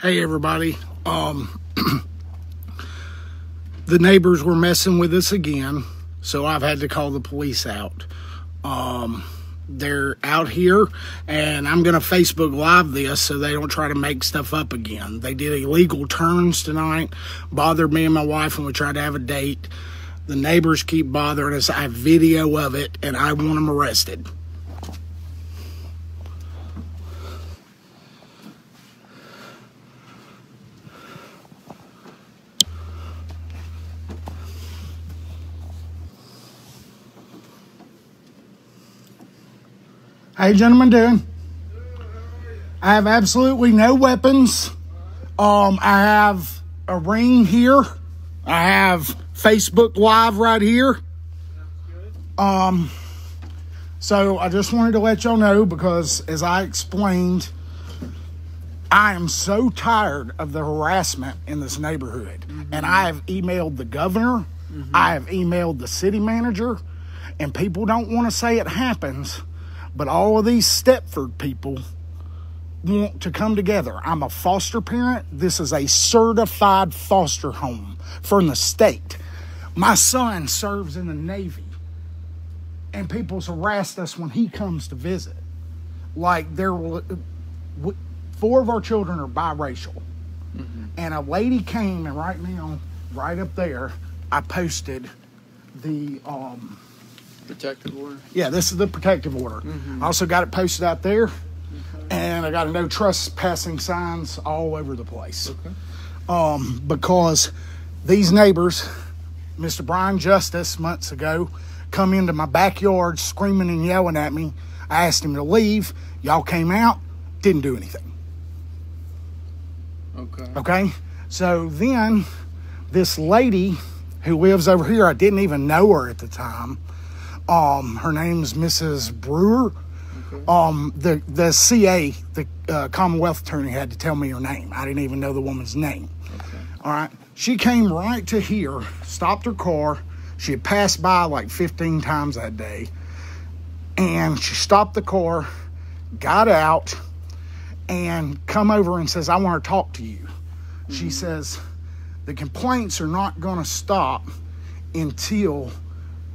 Hey everybody, the neighbors were messing with us again, so I've had to call the police out. They're out here, and I'm going to Facebook Live this so they don't try to make stuff up again. They did illegal turns tonight, bothered me and my wife when we tried to have a date. The neighbors keep bothering us. I have video of it, and I want them arrested. How you gentlemen doing? I have absolutely no weapons. I have a ring here. I have Facebook Live right here. So I just wanted to let y'all know, because as I explained, I am so tired of the harassment in this neighborhood. And I have emailed the governor. I have emailed the city manager, and people don't want to say it happens. But all of these Stepford people want to come together. I'm a foster parent. This is a certified foster home from the state. My son serves in the Navy, and people's harassed us when he comes to visit. Like, 4 of our children are biracial. And a lady came, and right now, right up there, I posted the... protective order? Yeah, this is the protective order. I also got it posted out there, and I got a no trespassing signs all over the place. Because these neighbors, Mr. Brian Justice, months ago, come into my backyard screaming and yelling at me. I asked him to leave. Y'all came out, didn't do anything. Okay? So then, this lady who lives over here, I didn't even know her at the time. Her name's Mrs. Brewer. The CA, the Commonwealth attorney, had to tell me her name. I didn't even know the woman's name. All right. She came right to here, stopped her car. She had passed by like 15 times that day. And she stopped the car, got out, and come over and says, I want to talk to you. She says, the complaints are not going to stop until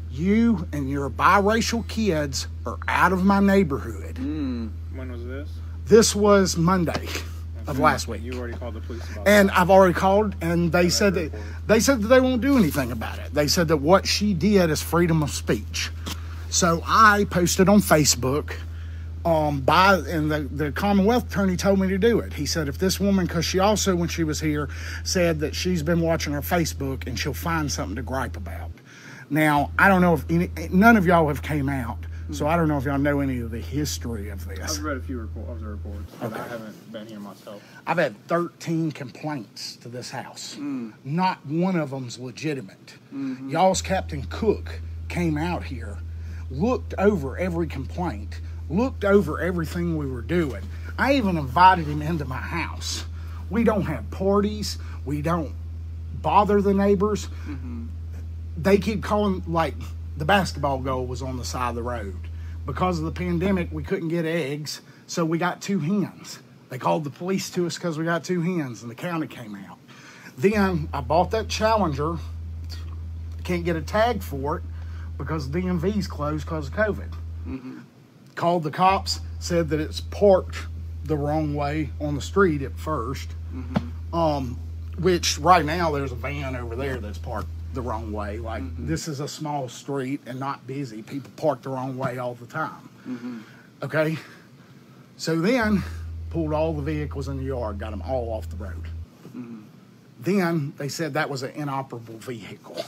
you and your biracial kids are out of my neighborhood. When was this? This was Monday of last week. You already called the police about and I've already called, and they said that they won't do anything about it. They said that what she did is freedom of speech. So I posted on Facebook, and the Commonwealth attorney told me to do it. He said, if this woman, because she also, when she was here, said that she's been watching her Facebook and she'll find something to gripe about. Now, I don't know if none of y'all have came out, so I don't know if y'all know any of the history of this. I've read a few of the reports, but I haven't been here myself. I've had 13 complaints to this house. Not one of them's legitimate. Y'all's Captain Cook came out here, looked over every complaint, looked over everything we were doing. I even invited him into my house. We don't have parties. We don't bother the neighbors. They keep calling, like, the basketball goal was on the side of the road. Because of the pandemic, we couldn't get eggs, so we got 2 hens. They called the police to us because we got 2 hens, and the county came out. Then I bought that Challenger. Can't get a tag for it because DMV's closed because of COVID. Called the cops, said that it's parked the wrong way on the street at first. Which right now there's a van over there that's parked the wrong way. Like, this is a small street and not busy. People park the wrong way all the time. Okay? So then, pulled all the vehicles in the yard, got them all off the road. Then, they said that was an inoperable vehicle.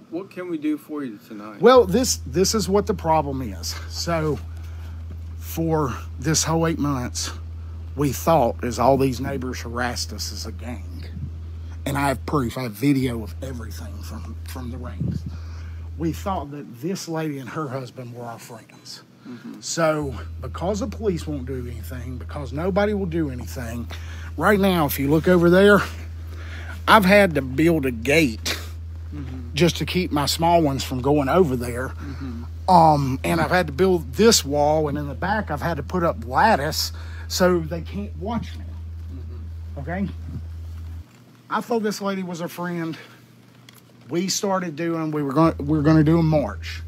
What can we do for you tonight? Well, this is what the problem is. So, for this whole 8 months, we thought, as all these neighbors harassed us, as a gang. And I have proof. I have video of everything from the rings. We thought that this lady and her husband were our friends. So, because the police won't do anything, because nobody will do anything, right now, if you look over there, I've had to build a gate just to keep my small ones from going over there. And I've had to build this wall, and in the back I've had to put up lattice so they can't watch me. Okay? I thought this lady was a friend. We started doing, we were going to do a march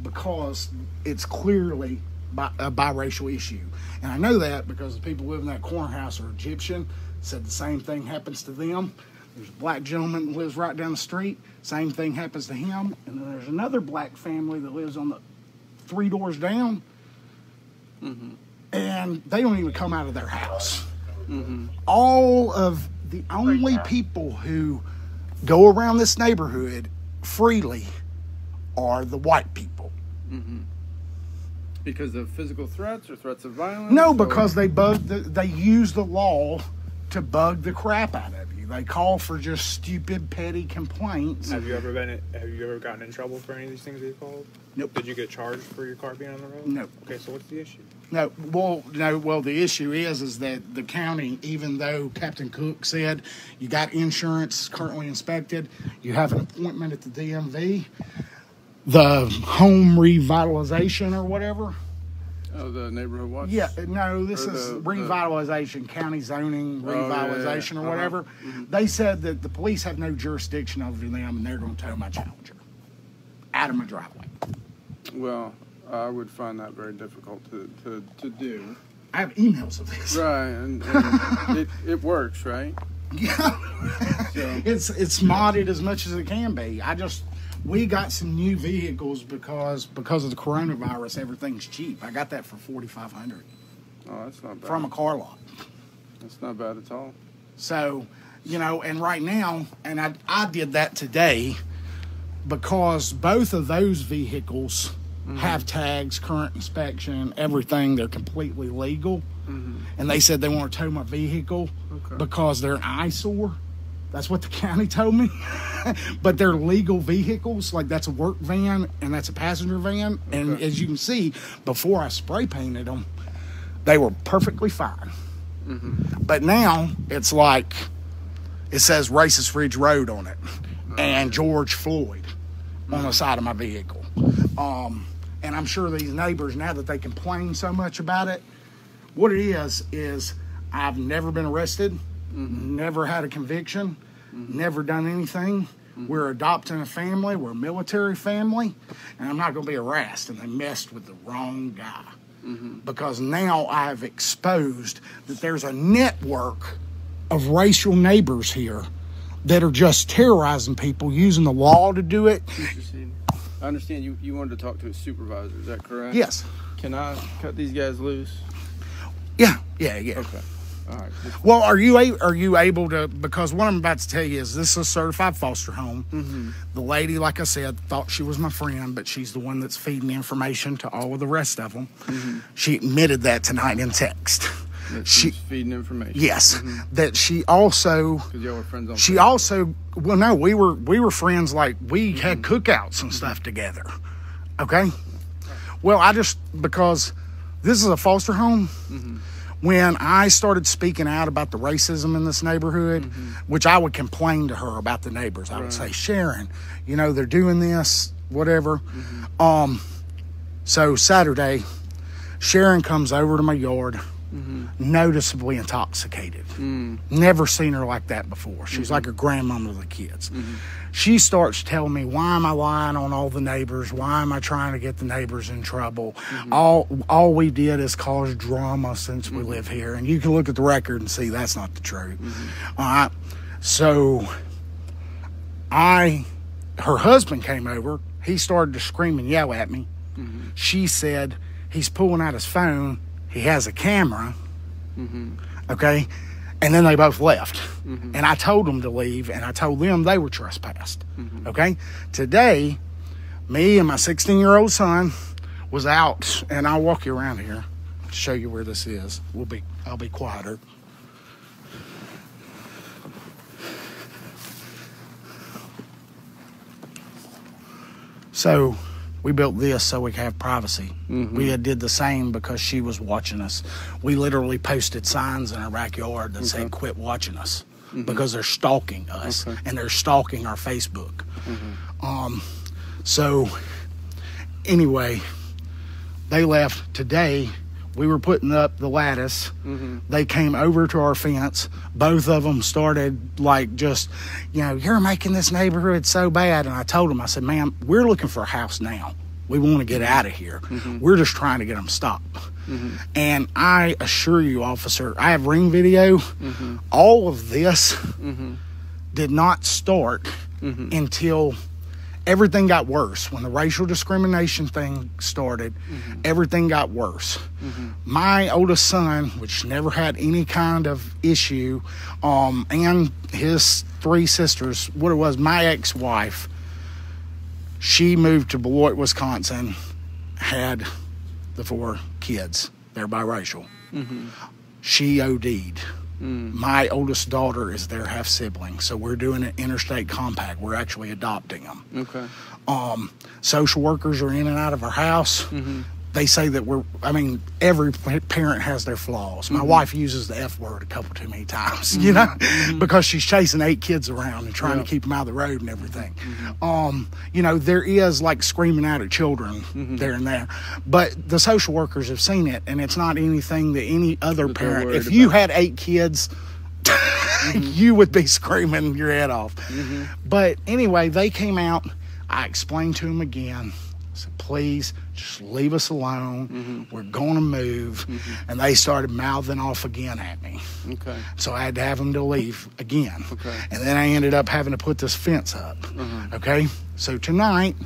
because it's clearly a biracial issue. And I know that because the people who live in that corner house are Egyptian, said the same thing happens to them. There's a black gentleman that lives right down the street, same thing happens to him. And then there's another black family that lives on the 3 doors down, and they don't even come out of their house. All of the only people who go around this neighborhood freely are the white people. Because of physical threats or threats of violence? No, because they use the law to bug the crap out of you. They call for just stupid, petty complaints. Have you ever gotten in trouble for any of these things they've called? Nope. Did you get charged for your car being on the road? No. Okay, so what's the issue? No. Well, the issue is that the county, even though Captain Cook said you got insurance currently inspected, you have an appointment at the DMV, the home revitalization or whatever. Oh, the neighborhood watch? Yeah, no, this Or is the revitalization, county zoning revitalization or whatever. They said that the police have no jurisdiction over them and they're going to tow my Challenger out of my driveway. Well, I would find that very difficult to do. I have emails of this. Right, and it works, right? Yeah, it's modded as much as it can be. We got some new vehicles because of the coronavirus. Everything's cheap. I got that for $4,500 Oh, that's not bad. from a car lot. That's not bad at all. So, and right now, and I did that today because both of those vehicles have tags, current inspection, everything. They're completely legal. And they said they want to tow my vehicle because they're an eyesore. That's what the county told me. But they're legal vehicles. Like, that's a work van and that's a passenger van. And as you can see, before I spray painted them, they were perfectly fine. But now it's like, it says Racist Ridge Road on it and George Floyd on the side of my vehicle. And I'm sure these neighbors, now that they complain so much about it, what it is I've never been arrested, never had a conviction, never done anything. We're adopting a family, we're a military family, and I'm not going to be harassed. And they messed with the wrong guy. Because now I've exposed that there's a network of racial neighbors here that are just terrorizing people, using the law to do it. Interesting. I understand you wanted to talk to a supervisor. Is that correct? Yes. Can I cut these guys loose? Yeah. Okay. All right. Well, are you able to? Because what I'm about to tell you is this is a certified foster home. The lady, like I said, thought she was my friend, but she's the one that's feeding information to all of the rest of them. She admitted that tonight in text. She's feeding information. Yes, that she also. Because y'all were friends on. She Facebook. also. Well, no, we were friends. Like, we had cookouts and stuff together. Okay. Well, because this is a foster home. When I started speaking out about the racism in this neighborhood, which I would complain to her about the neighbors, I would say, Sharon, they're doing this, whatever. So Saturday, Sharon comes over to my yard, noticeably intoxicated. Never seen her like that before. She's like her grandmama to the kids. She starts telling me, why am I lying on all the neighbors? Why am I trying to get the neighbors in trouble? All we did is cause drama since we live here. And you can look at the record and see that's not the truth. All right. So her husband came over. He started to scream and yell at me. She said, he's pulling out his phone. He has a camera. Okay. And then they both left. And I told them to leave, and I told them they were trespassed. Okay? Today, me and my 16-year-old son was out, and I'll walk you around here to show you where this is. I'll be quieter. So, we built this so we could have privacy. We had did the same because she was watching us. We literally posted signs in our backyard that said, quit watching us, because they're stalking us, and they're stalking our Facebook. So, anyway, they left. Today, We were putting up the lattice. Mm-hmm. They came over to our fence. Both of them started like just, you're making this neighborhood so bad. And I told them, I said, ma'am, we're looking for a house now. We want to get out of here. Mm-hmm. We're just trying to get them stopped. Mm-hmm. And I assure you, officer, I have ring video. Mm-hmm. All of this Mm-hmm. did not start Mm-hmm. until everything got worse. When the racial discrimination thing started, Mm-hmm. everything got worse. Mm-hmm. My oldest son, which never had any kind of issue, and his 3 sisters, what it was, my ex-wife, she moved to Beloit, Wisconsin, had the 4 kids. They're biracial. Mm-hmm. She OD'd. Mm. My oldest daughter is their half sibling, so we're doing an interstate compact. We're actually adopting them. Okay. Social workers are in and out of our house. Mm-hmm. They say that every parent has their flaws. My wife uses the F word a couple too many times, because she's chasing 8 kids around and trying to keep them out of the road and everything. There is like screaming out at children there and there, but the social workers have seen it, and it's not anything that any other parent, if you had 8 kids, you would be screaming your head off. Mm-hmm. But anyway, they came out. I explained to them again. I said, please, just leave us alone. Mm-hmm. We're going to move. Mm-hmm. And they started mouthing off again at me. Okay. So I had to have them to leave again. Okay. And then I ended up having to put this fence up. Uh-huh. Okay? So tonight,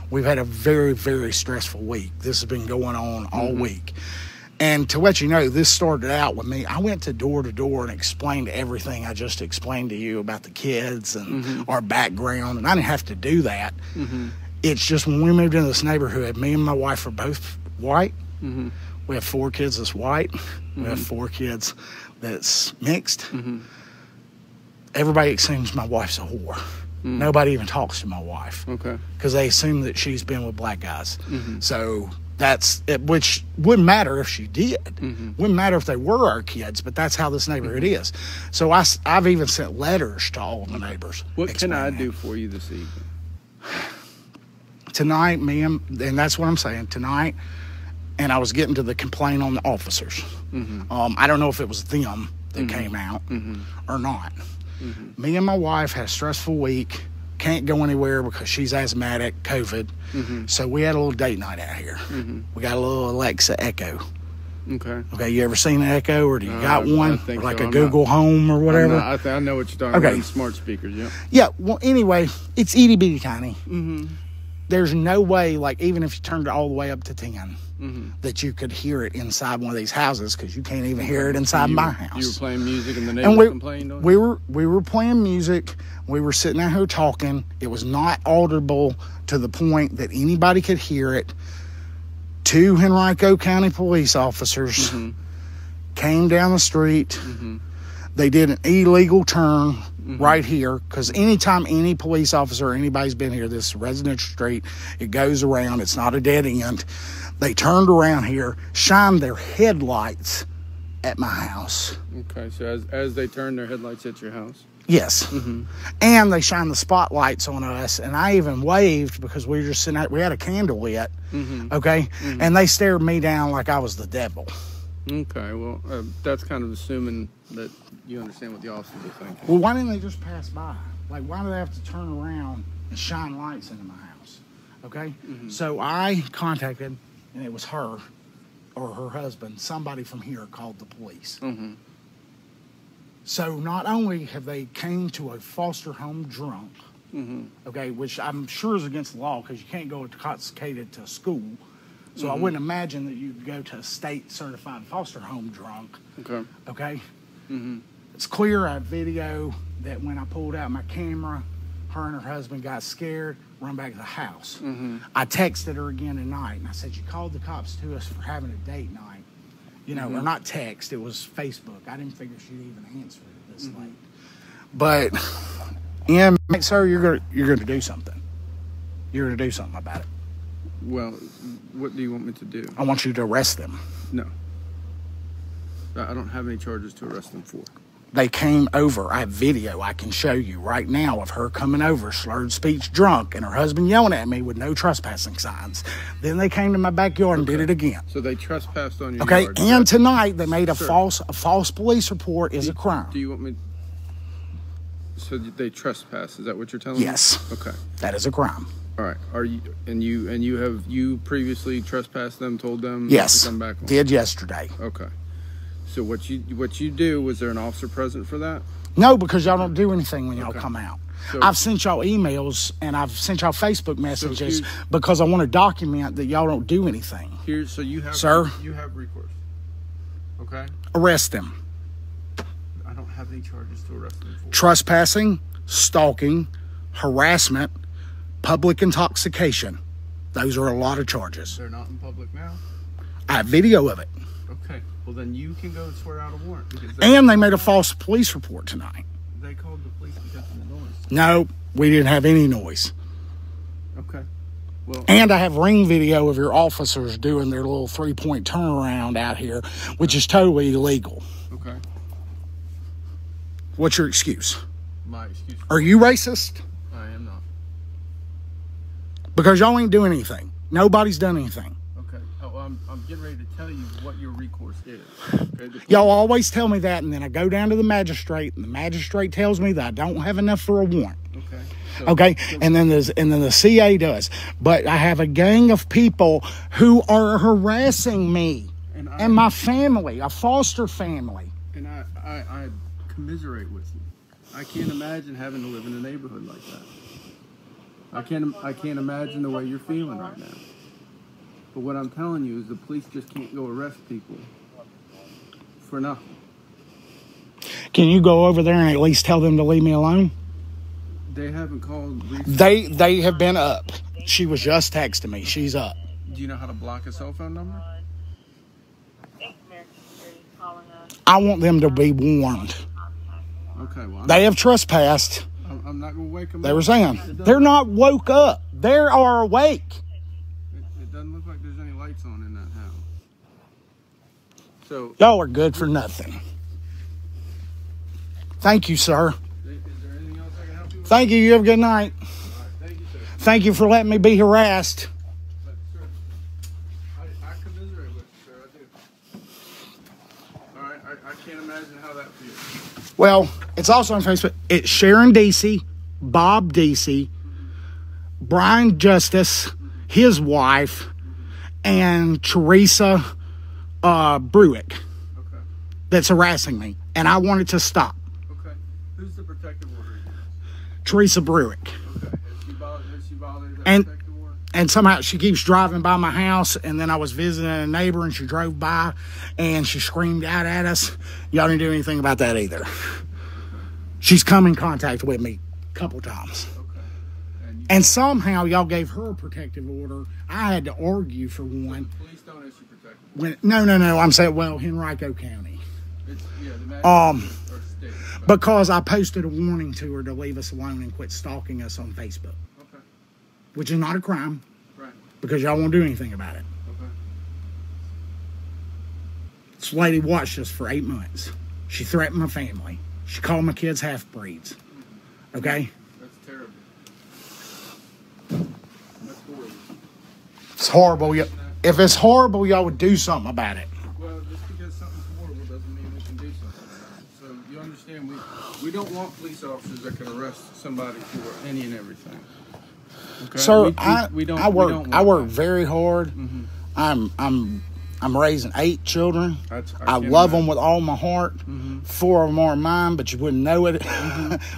we've had a very, very stressful week. This has been going on all week. And to let you know, this started out with me. I went to door and explained everything I just explained to you about the kids and our background. And I didn't have to do that. Mm-hmm. It's just when we moved into this neighborhood, me and my wife are both white. Mm-hmm. We have 4 kids that's white. We have 4 kids that's mixed. Mm-hmm. Everybody assumes my wife's a whore. Nobody even talks to my wife Okay. because they assume that she's been with black guys. Mm-hmm. So that's it, which wouldn't matter if she did. Mm-hmm. Wouldn't matter if they were our kids, but that's how this neighborhood is. So I've even sent letters to all the neighbors. What can I explaining do for you this evening? tonight, and that's what I'm saying, tonight, and I was getting to the complaint on the officers. Mm-hmm. I don't know if it was them that came out or not. Mm-hmm. Me and my wife had a stressful week, can't go anywhere because she's asthmatic, COVID. Mm-hmm. So we had a little date night out here. Mm-hmm. We got a little Alexa Echo. Okay. Okay, you ever seen an Echo, or do you got one? I think Or like so. a I'm Google Home or whatever? I know what you're talking Okay. about. The smart speakers, yeah. Yeah, well, anyway, it's itty bitty tiny. Mm-hmm. There's no way, like, even if you turned it all the way up to 10, Mm-hmm. that you could hear it inside one of these houses, because you can't even hear it inside my house. You were playing music and the And neighbors complained on it? we were playing music. We were sitting out here talking. It was not audible to the point that anybody could hear it. 2 Henrico County police officers came down the street. Mm-hmm. They did an illegal turn right here, because anytime any police officer or anybody's been here, this residential street, it goes around. It's not a dead end. They turned around here, shined their headlights at my house. Okay, so as they turned their headlights at your house? Yes. Mm-hmm. And they shined the spotlights on us, and I even waved because we were just sitting out, we had a candle lit, Mm-hmm. okay? And they stared me down like I was the devil. Okay, well, that's kind of assuming that you understand what the officers are thinking. Well, why didn't they just pass by? Like, why do they have to turn around and shine lights into my house? Okay? So I contacted, and it was her or her husband, somebody from here called the police. Mm-hmm. So not only have they came to a foster home drunk, Mm-hmm. okay, which I'm sure is against the law because you can't go intoxicated to school. So I wouldn't imagine that you could go to a state certified foster home drunk. Okay. Okay? Mm-hmm. It's clear I have video that when I pulled out my camera, her and her husband got scared, run back to the house. Mm-hmm. I texted her again tonight, and I said, you called the cops to us for having a date night. You know, or not text, it was Facebook. I didn't figure she'd even answer it this late. But, yeah, sir, you're gonna do something. You're gonna do something about it. Well, what do you want me to do? I want you to arrest them. No. I don't have any charges to arrest them for. They came over. I have video I can show you right now of her coming over, slurred speech, drunk, and her husband yelling at me with no trespassing signs. Then they came to my backyard and did it again. So they trespassed on your Okay, yard. and tonight they made a Sir. false police report is a crime. Do you want me? So they trespass? Is that what you're telling me? Yes. Okay. That is a crime. All right. Are you you previously trespassed them? Told them Yes, to come back home? did yesterday. Okay. So what you do? Was there an officer present for that? No, because y'all don't do anything when y'all Okay. come out. So- I've sent y'all emails and I've sent y'all Facebook messages here's- because I want to document that y'all don't do anything. So you have Sir? You have recourse. Okay. Arrest them. I don't have any charges to arrest them for. Trespassing, stalking, harassment, public intoxication. Those are a lot of charges. They're not in public now. I have video of it. Okay. Well, then you can go swear out a warrant. Because And they made a false police report tonight. they called the police because of the noise. No, we didn't have any noise. Okay. Well, And I have ring video of your officers doing their little 3-point turnaround out here, which is totally illegal. okay. What's your excuse? My excuse. Are you racist? I am not. Because y'all ain't doing anything. Nobody's done anything. Okay. Oh, I'm getting ready to tell you what your recourse is. Okay. The police- Y'all always tell me that, and then I go down to the magistrate, and the magistrate tells me that I don't have enough for a warrant. Okay. So, Okay, and then the CA does. But I have a gang of people who are harassing me and my family, a foster family. And I commiserate with you. I can't imagine having to live in a neighborhood like that. I can't imagine the way you're feeling right now. But what I'm telling you is the police just can't go arrest people for nothing. Can you go over there and at least tell them to leave me alone? They haven't called recently. They have been up. She was just texting me. She's up. Do you know how to block a cell phone number? I want them to be warned. Okay, well, They have trespassed. I'm not going to wake them They up. were saying they're not woke up. They are awake. It doesn't look like there's any lights on in that house. So, Y'all are good for nothing. Thank you, sir. is there anything else I can help you with? Thank you. You have a good night. All right, thank you, sir. Thank you for letting me be harassed. But, sir, I commiserate with you, sir. I do. All right, I can't imagine how that feels. Well, it's also on Facebook. It's Sharon Deasy, Bob Deasy, Brian Justice, his wife, and Teresa Bruick Okay. that's harassing me. And I want it to stop. Okay. Who's the protective order against? Teresa Bruick. Okay. Has she bothered that And- protective order? And somehow she keeps driving by my house, and then I was visiting a neighbor, and she drove by, and she screamed out at us. Y'all didn't do anything about that either. She's come in contact with me a couple times. Okay. And And somehow y'all gave her a protective order. I had to argue for one. police don't issue protective When, no. I'm saying, well, Henrico County. It's, yeah, the magistrate Um, or state. But, Because I posted a warning to her to leave us alone and quit stalking us on Facebook, okay. which is not a crime Right. because y'all won't do anything about it. Okay. This lady watched us for 8 months. She threatened my family. She called my kids half-breeds. Okay? That's terrible. That's horrible. It's horrible. If it's horrible, y'all would do something about it. Well, just because something's horrible doesn't mean we can do something about it. So you understand, we don't want police officers that can arrest somebody for any and everything. Okay? Sir, we don't I work want I work that. very hard. I'm raising 8 children. I can't love them imagine. with all my heart. 4 of them are mine, but you wouldn't know it.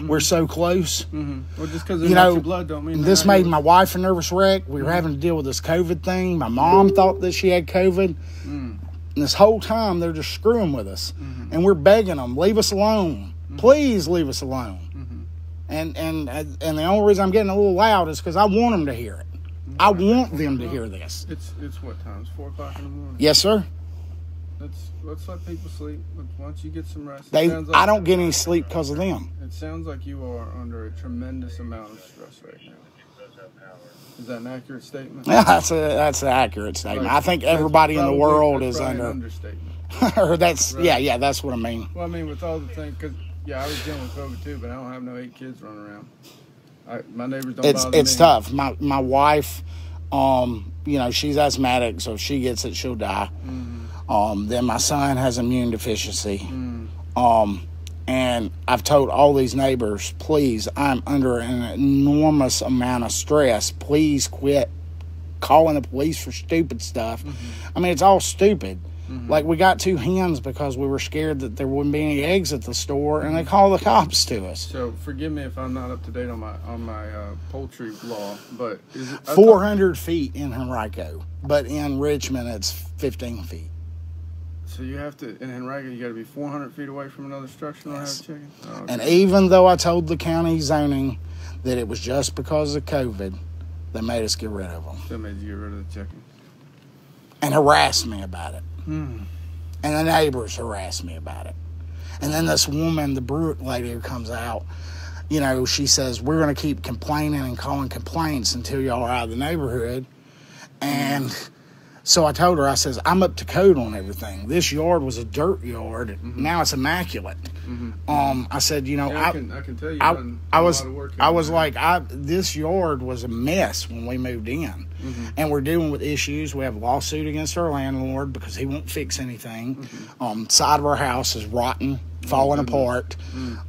We're so close. Well, just because they're You not know, your blood don't mean this they're made not my wife a nervous wreck. We were having to deal with this COVID thing. My mom thought that she had COVID. And this whole time, they're just screwing with us. And we're begging them, leave us alone. Please leave us alone. And the only reason I'm getting a little loud is because I want them to hear it. I want them to hear this. It's what time? It's 4 o'clock in the morning. Yes, sir. Let's let people sleep. Once you get some rest. I don't get any sleep because of them. It sounds like you are under a tremendous amount of stress right now. Is that an accurate statement? Yeah, that's an accurate statement. I think everybody in the Probably- world that's is probably an under. understatement. or that's Right. yeah, that's what I mean. Well, I mean, with all the things, because, I was dealing with COVID too, but I don't have no 8 kids running around. My neighbors don't bother me. It's tough. My wife, she's asthmatic, so if she gets it, she'll die. Then my son has immune deficiency. And I've told all these neighbors, please, I'm under an enormous amount of stress. Please quit calling the police for stupid stuff. I mean, it's all stupid. Like, we got 2 hens because we were scared that there wouldn't be any eggs at the store, and they called the cops to us. So forgive me if I'm not up to date on my poultry law, but is it 400 feet in Henrico, but in Richmond it's 15 feet. So you have to, in Henrico, you got to be 400 feet away from another structure to have a chicken? Oh, okay. And even though I told the county zoning that it was just because of COVID, they made us get rid of them. That made you get rid of the chickens. And harassed me about it. And the neighbors harassed me about it. And then this woman, the Brewick lady who comes out, she says, we're going to keep complaining and calling complaints until y'all are out of the neighborhood. And so I told her, I says, I'm up to code on everything. This yard was a dirt yard. Now it's immaculate. I said, I can tell you I was like, this yard was a mess when we moved in. And we're dealing with issues. We have a lawsuit against our landlord because he won't fix anything. Side of our house is rotten, falling apart.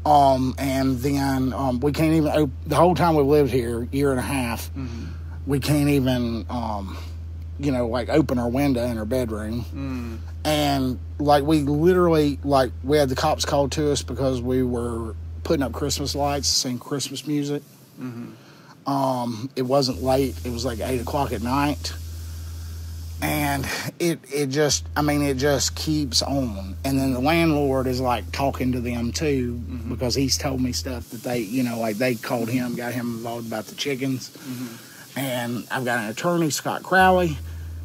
And then we can't even, the whole time we've lived here, year and a half, we can't even, open our window in our bedroom. And, we literally, we had the cops called to us because we were putting up Christmas lights, sing Christmas music. It wasn't late. It was 8 o'clock at night. And it just keeps on. And then the landlord is, talking to them, too, because he's told me stuff that they, they called him, got him involved about the chickens. And I've got an attorney, Scott Crowley.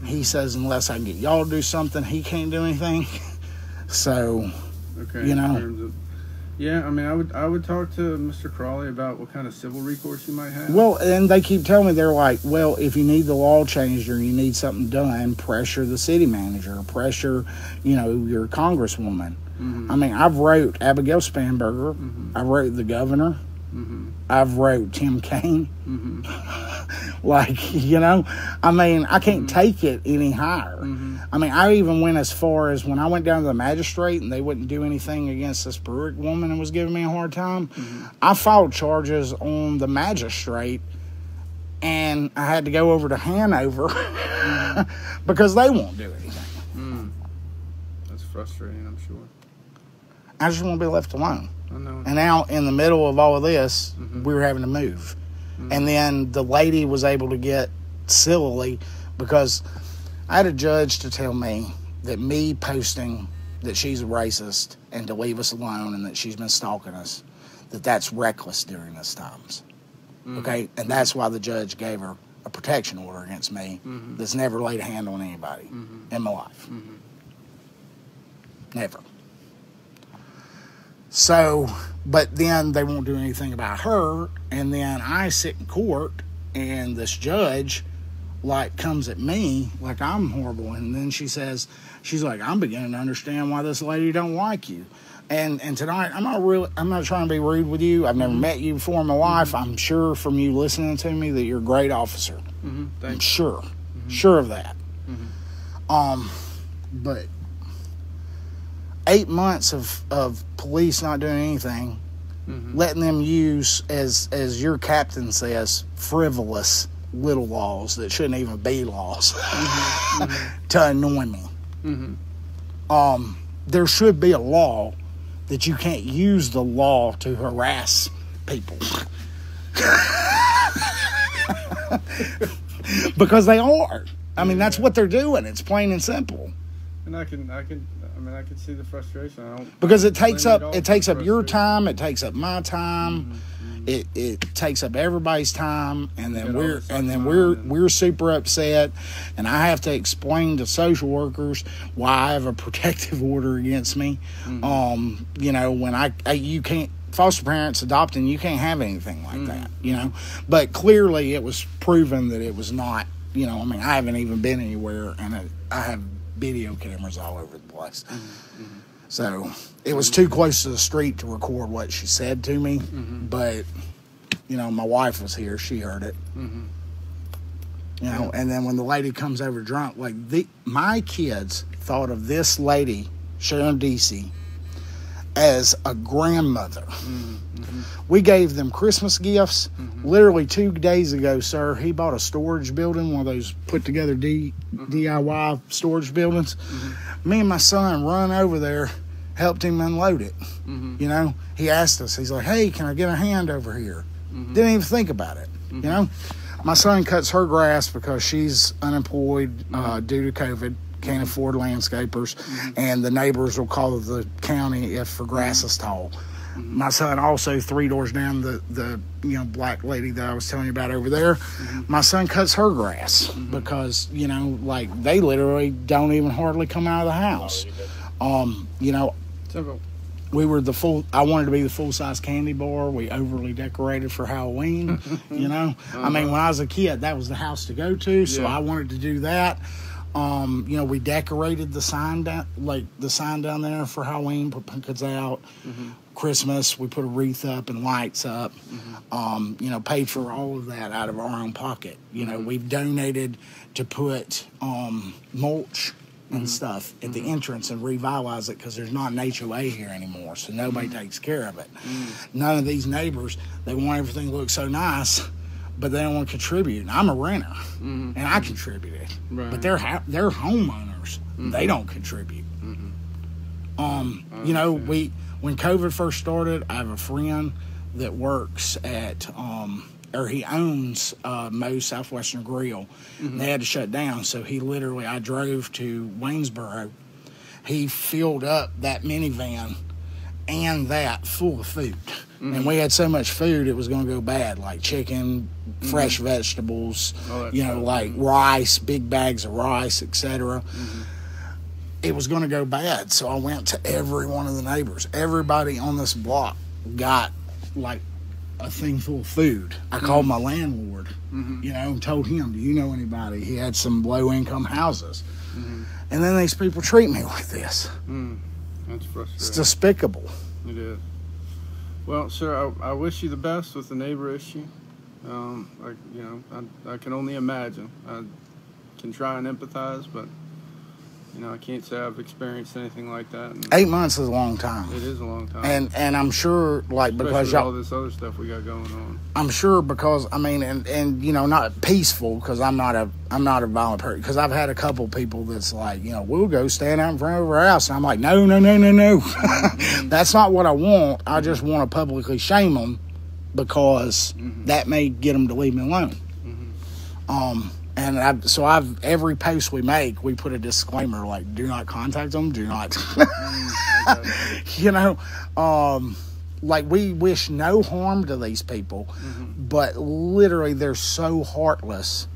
He says unless I can get y'all to do something, he can't do anything. So, okay, in terms of, I would talk to Mr. Crawley about what kind of civil recourse you might have. Well, and they keep telling me, they're like, well, if you need the law changed or you need something done, pressure the city manager, pressure, your congresswoman. I mean, I've wrote Abigail Spanberger. I wrote the governor. I've wrote Tim Kaine. I can't take it any higher. I mean, I even went as far as when I went down to the magistrate and they wouldn't do anything against this Brewick woman and was giving me a hard time. I filed charges on the magistrate and I had to go over to Hanover because they won't do anything. That's frustrating, I'm sure. I just want to be left alone. I know. And now, in the middle of all of this, we were having to move. And then the lady was able to get sillily because I had a judge to tell me that me posting that she's a racist and to leave us alone and that she's been stalking us, that's reckless during these times. Okay? And that's why the judge gave her a protection order against me that's never laid a hand on anybody in my life. Never. So, but then they won't do anything about her, and then I sit in court, and this judge, comes at me like I'm horrible, and then she's like, I'm beginning to understand why this lady don't like you. And tonight, I'm not trying to be rude with you. I've never met you before in my life. I'm sure from you listening to me that you're a great officer. I'm sure of that. But 8 months of police not doing anything, letting them use, as your captain says, frivolous little laws that shouldn't even be laws to annoy me. There should be a law that you can't use the law to harass people. Because they are. I mean, that's what they're doing. It's plain and simple. And I can see the frustration. Because it takes up your time, it takes up my time, it takes up everybody's time, and then we're super upset, and I have to explain to social workers why I have a protective order against me. When you can't, foster parents adopting, you can't have anything like that, But clearly it was proven that it was not, I haven't even been anywhere, and I have video cameras all over the place. So it was too close to the street to record what she said to me, but you know, my wife was here; she heard it. You know, and then when the lady comes over drunk, like my kids thought of this lady, Sharon Deasy, as a grandmother. We gave them Christmas gifts. Literally 2 days ago, sir, he bought a storage building, one of those put together DIY storage buildings. Me and my son run over there, helped him unload it. You know, he asked us, he's like, hey, can I get a hand over here? Didn't even think about it, you know? My son cuts her grass because she's unemployed due to COVID, can't afford landscapers, and the neighbors will call the county if her grass is tall. My son also 3 doors down, the you know, black lady that I was telling you about over there, my son cuts her grass because, you know, like they literally don't even hardly come out of the house. You know, we were I wanted to be the full-size candy bar. We overly decorated for Halloween, you know. I mean, when I was a kid, that was the house to go to, so I wanted to do that. You know, we decorated the sign down, down there for Halloween, put pumpkins out. Christmas, we put a wreath up and lights up. You know, paid for all of that out of our own pocket. You know, we've donated to put mulch and stuff at the entrance and revitalize it because there's not an HOA here anymore, so nobody takes care of it. None of these neighbors, they want everything to look so nice, but they don't want to contribute. And I'm a renter, and I contributed. But they're homeowners. They don't contribute. You know, when COVID first started, I have a friend that works at, or he owns Moe's Southwestern Grill. They had to shut down, so I drove to Waynesboro. He filled up that minivan and that full of food. And we had so much food, it was going to go bad, like chicken, fresh vegetables, you know, like rice, big bags of rice, etc. It was going to go bad, so I went to every one of the neighbors. Everybody on this block got, like, a thing full of food. I called my landlord, you know, and told him, do you know anybody? He had some low-income houses. And then these people treat me like this. That's frustrating. It's despicable. It is. Well, sir, I wish you the best with the neighbor issue. I can only imagine. I can try and empathize, but you know, I can't say I've experienced anything like that. And 8 months is a long time. it is a long time. And I'm sure, like, especially because with y'all, all this other stuff we got going on. I'm sure because, I mean, and you know, not peaceful, because I'm not a violent person, because I've had a couple people that's like, you know, we'll go stand out in front of our house, and I'm like, no. That's not what I want. I just want to publicly shame them because that may get them to leave me alone. And every post we make, we put a disclaimer like, do not contact them, do not, you know, like we wish no harm to these people, but literally they're so heartless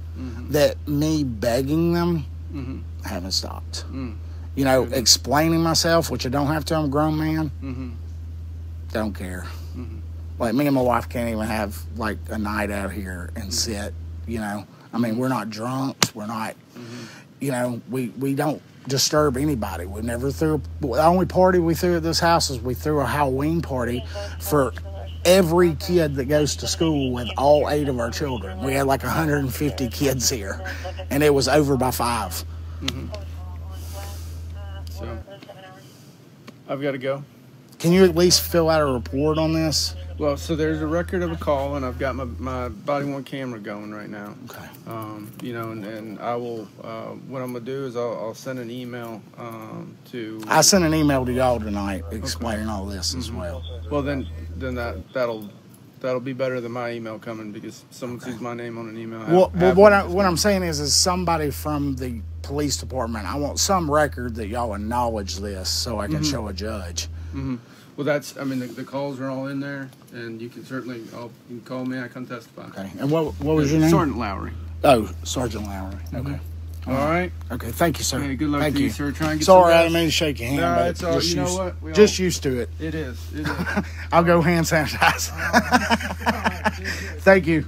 that me begging them haven't stopped. You know, explaining myself, which I don't have to, I'm a grown man, don't care. Like me and my wife can't even have like a night out here and sit, you know. I mean, we're not drunks. We're not, you know, we don't disturb anybody. We never the only party we threw at this house is we threw a Halloween party for every kid that goes to school with all 8 of our children. We had like 150 kids here, and it was over by 5. So, I've got to go. Can you at least fill out a report on this? Well, so there's a record of a call, and I've got my body-worn camera going right now. Okay. You know, and I will, what I'm going to do is I'll send an email to... I sent an email to y'all tonight explaining all this as well. Well, then that'll be better than my email coming, because someone sees my name on an email. Well, what I'm saying is somebody from the police department, I want some record that y'all acknowledge this so I can show a judge. Well, that's, I mean, the calls are all in there, and you can certainly, you can call me, I can testify. Okay. And what was your name? Sergeant Lowry. Oh, Sergeant Lowry. Okay. All right. Okay, thank you, sir. Hey, good luck thank to you, sir. Try and get Sorry, some I didn't mean to shake your hand. No, but it's all, you know what? Just used to it. It is. I'll go hand sanitize. Thank you.